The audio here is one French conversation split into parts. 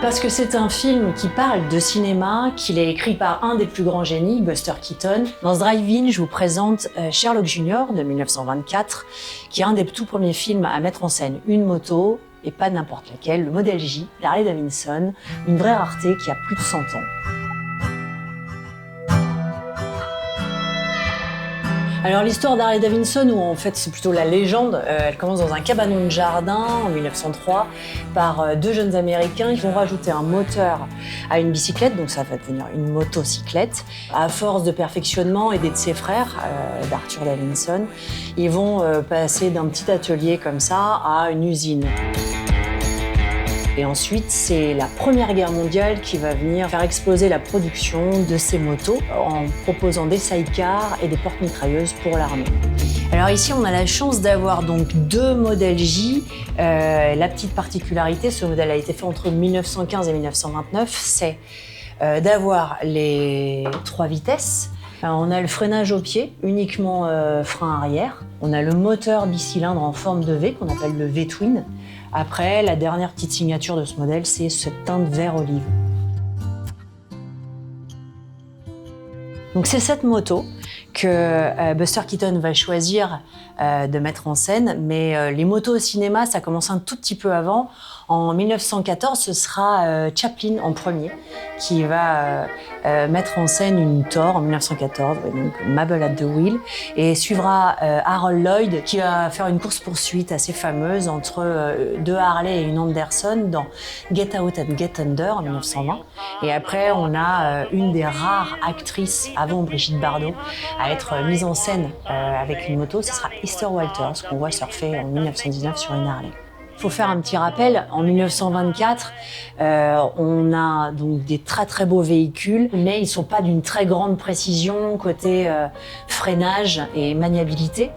Parce que c'est un film qui parle de cinéma, qu'il est écrit par un des plus grands génies, Buster Keaton. Dans ce drive-in, je vous présente Sherlock Jr. de 1924, qui est un des tout premiers films à mettre en scène une moto, et pas n'importe laquelle, le modèle J, d'Harley Davidson, une vraie rareté qui a plus de 100 ans. Alors l'histoire d'Harley Davidson, où en fait c'est plutôt la légende, elle commence dans un cabanon de jardin en 1903 par deux jeunes Américains qui vont rajouter un moteur à une bicyclette, donc ça va devenir une motocyclette. À force de perfectionnement et d'aider ses frères, d'Arthur Davidson, ils vont passer d'un petit atelier comme ça à une usine. Et ensuite, c'est la Première Guerre mondiale qui va venir faire exploser la production de ces motos en proposant des sidecars et des porte-mitrailleuses pour l'armée. Alors ici, on a la chance d'avoir donc deux modèles J. La petite particularité, ce modèle a été fait entre 1915 et 1929, c'est d'avoir les 3 vitesses. On a le freinage au pied, uniquement frein arrière. On a le moteur bicylindre en forme de V, qu'on appelle le V-twin. Après, la dernière petite signature de ce modèle, c'est cette teinte vert olive. Donc c'est cette moto que Buster Keaton va choisir de mettre en scène, mais les motos au cinéma, ça commence un tout petit peu avant. En 1914, ce sera Chaplin en premier qui va mettre en scène une Thor en 1914, donc Mabel at the Wheel, et suivra Harold Lloyd qui va faire une course-poursuite assez fameuse entre deux Harley et une Anderson dans Get Out and Get Under en 1920. Et après, on a une des rares actrices avant Brigitte Bardot à être mise en scène avec une moto, ce sera Esther Walters qu'on voit surfer en 1919 sur une Harley. Il faut faire un petit rappel, en 1924, on a donc des très très beaux véhicules, mais ils sont pas d'une très grande précision côté freinage et maniabilité.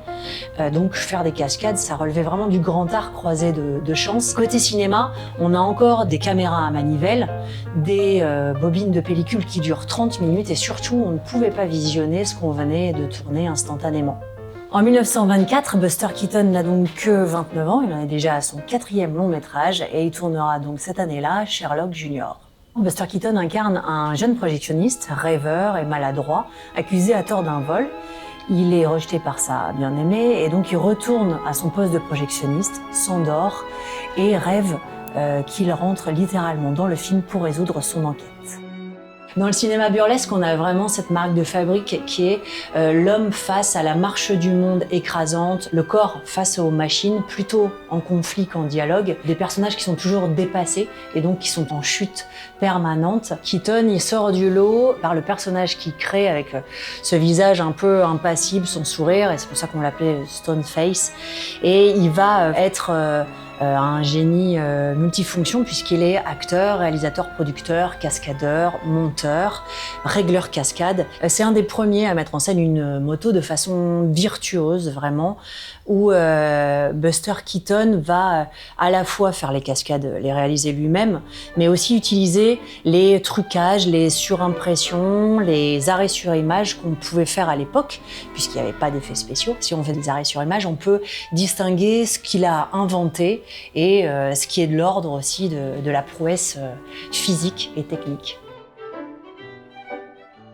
Donc faire des cascades, ça relevait vraiment du grand art croisé de chance. Côté cinéma, on a encore des caméras à manivelle, des bobines de pellicule qui durent 30 minutes et surtout, on ne pouvait pas visionner ce qu'on venait de tourner instantanément. En 1924, Buster Keaton n'a donc que 29 ans, il en est déjà à son 4e long métrage et il tournera donc cette année-là Sherlock Jr. Buster Keaton incarne un jeune projectionniste, rêveur et maladroit, accusé à tort d'un vol. Il est rejeté par sa bien-aimée et donc il retourne à son poste de projectionniste, s'endort et rêve qu'il rentre littéralement dans le film pour résoudre son enquête. Dans le cinéma burlesque, on a vraiment cette marque de fabrique qui est l'homme face à la marche du monde écrasante, le corps face aux machines, plutôt en conflit qu'en dialogue. Des personnages qui sont toujours dépassés et donc qui sont en chute permanente. Keaton, il sort du lot par le personnage qu'il crée avec ce visage un peu impassible, son sourire, et c'est pour ça qu'on l'appelait Stone Face. Et il va être un génie multifonction puisqu'il est acteur, réalisateur, producteur, cascadeur, monteur, régleur cascade. C'est un des premiers à mettre en scène une moto de façon virtuose vraiment, où Buster Keaton va à la fois faire les cascades, les réaliser lui-même, mais aussi utiliser les trucages, les surimpressions, les arrêts sur image qu'on pouvait faire à l'époque, puisqu'il n'y avait pas d'effets spéciaux. Si on fait des arrêts sur image, on peut distinguer ce qu'il a inventé et ce qui est de l'ordre aussi de la prouesse physique et technique.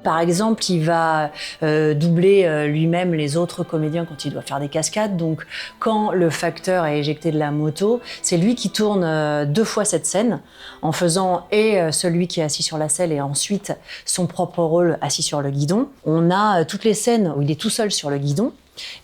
Par exemple, il va doubler lui-même les autres comédiens quand il doit faire des cascades. Donc, quand le facteur est éjecté de la moto, c'est lui qui tourne 2 fois cette scène en faisant celui qui est assis sur la selle et ensuite son propre rôle assis sur le guidon. On a toutes les scènes où il est tout seul sur le guidon.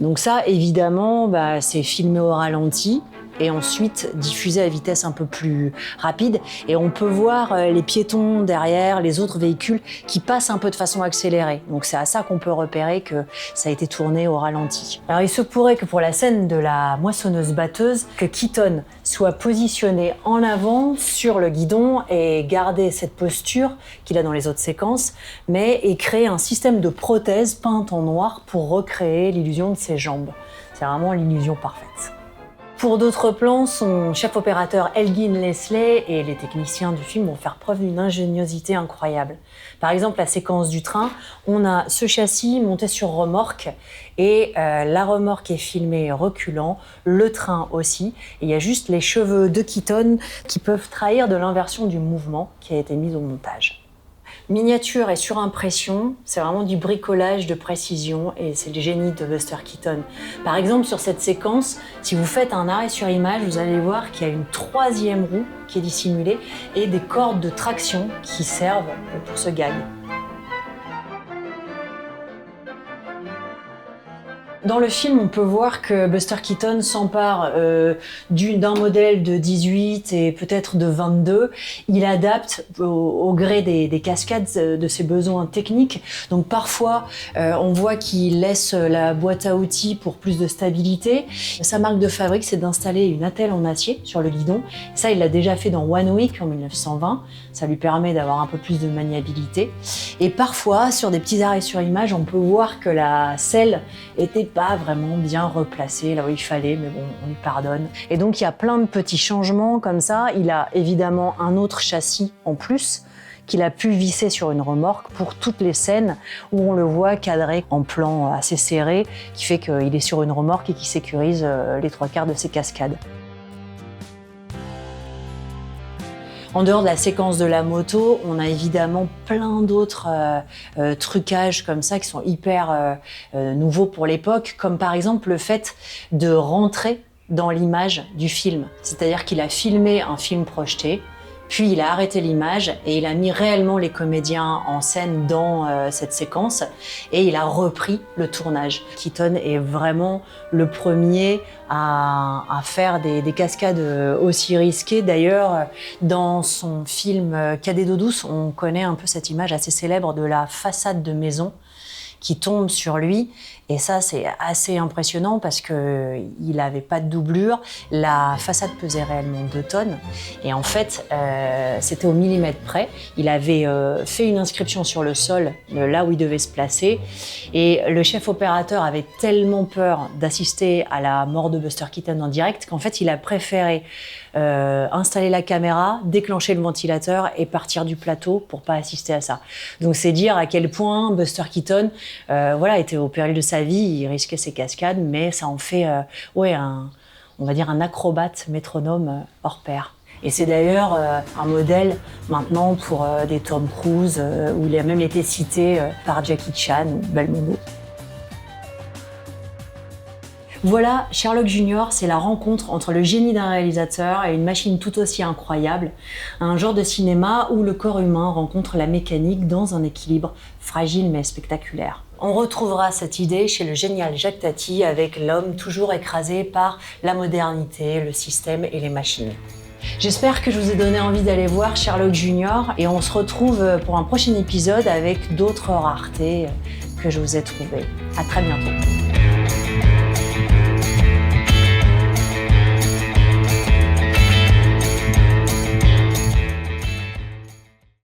Donc ça, évidemment, c'est filmé au ralenti et ensuite diffusé à vitesse un peu plus rapide. Et on peut voir les piétons derrière, les autres véhicules qui passent un peu de façon accélérée. Donc c'est à ça qu'on peut repérer que ça a été tourné au ralenti. Alors il se pourrait que pour la scène de la moissonneuse-batteuse, que Keaton soit positionné en avant sur le guidon et garder cette posture qu'il a dans les autres séquences, mais ait créé un système de prothèse peinte en noir pour recréer l'illusion de ses jambes. C'est vraiment l'illusion parfaite. Pour d'autres plans, son chef opérateur Elgin Leslie et les techniciens du film vont faire preuve d'une ingéniosité incroyable. Par exemple, la séquence du train, on a ce châssis monté sur remorque et la remorque est filmée reculant, le train aussi. Et il y a juste les cheveux de Keaton qui peuvent trahir de l'inversion du mouvement qui a été mise au montage. Miniature et surimpression, c'est vraiment du bricolage de précision et c'est le génie de Buster Keaton. Par exemple, sur cette séquence, si vous faites un arrêt sur image, vous allez voir qu'il y a une troisième roue qui est dissimulée et des cordes de traction qui servent pour ce gag. Dans le film, on peut voir que Buster Keaton s'empare d'un modèle de 18 et peut-être de 22. Il adapte au gré des cascades de ses besoins techniques. Donc parfois, on voit qu'il laisse la boîte à outils pour plus de stabilité. Sa marque de fabrique, c'est d'installer une attelle en acier sur le guidon. Ça, il l'a déjà fait dans One Week en 1920. Ça lui permet d'avoir un peu plus de maniabilité. Et parfois, sur des petits arrêts sur image, on peut voir que la selle était pas vraiment bien replacée là où il fallait, mais bon, on lui pardonne. Et donc, il y a plein de petits changements comme ça. Il a évidemment un autre châssis en plus qu'il a pu visser sur une remorque pour toutes les scènes où on le voit cadré en plan assez serré, qui fait qu'il est sur une remorque et qui sécurise les 3/4 de ses cascades. En dehors de la séquence de la moto, on a évidemment plein d'autres trucages comme ça qui sont hyper nouveaux pour l'époque, comme par exemple le fait de rentrer dans l'image du film. C'est-à-dire qu'il a filmé un film projeté, puis il a arrêté l'image et il a mis réellement les comédiens en scène dans cette séquence et il a repris le tournage. Keaton est vraiment le premier à faire des cascades aussi risquées. D'ailleurs, dans son film Cadet d'eau douce, on connaît un peu cette image assez célèbre de la façade de maison qui tombe sur lui. Et ça, c'est assez impressionnant parce qu'il n'avait pas de doublure. La façade pesait réellement 2 tonnes. Et en fait, c'était au millimètre près. Il avait fait une inscription sur le sol, là où il devait se placer. Et le chef opérateur avait tellement peur d'assister à la mort de Buster Keaton en direct qu'en fait, il a préféré installer la caméra, déclencher le ventilateur et partir du plateau pour pas assister à ça. Donc c'est dire à quel point Buster Keaton était au péril de sa vie, il risquait ses cascades, mais ça en fait on va dire un acrobate métronome hors pair. Et c'est d'ailleurs un modèle maintenant pour des Tom Cruise, où il a même été cité par Jackie Chan ou Belmondo. Voilà, Sherlock Junior, c'est la rencontre entre le génie d'un réalisateur et une machine tout aussi incroyable. Un genre de cinéma où le corps humain rencontre la mécanique dans un équilibre fragile mais spectaculaire. On retrouvera cette idée chez le génial Jacques Tati avec l'homme toujours écrasé par la modernité, le système et les machines. J'espère que je vous ai donné envie d'aller voir Sherlock Junior et on se retrouve pour un prochain épisode avec d'autres raretés que je vous ai trouvées. À très bientôt.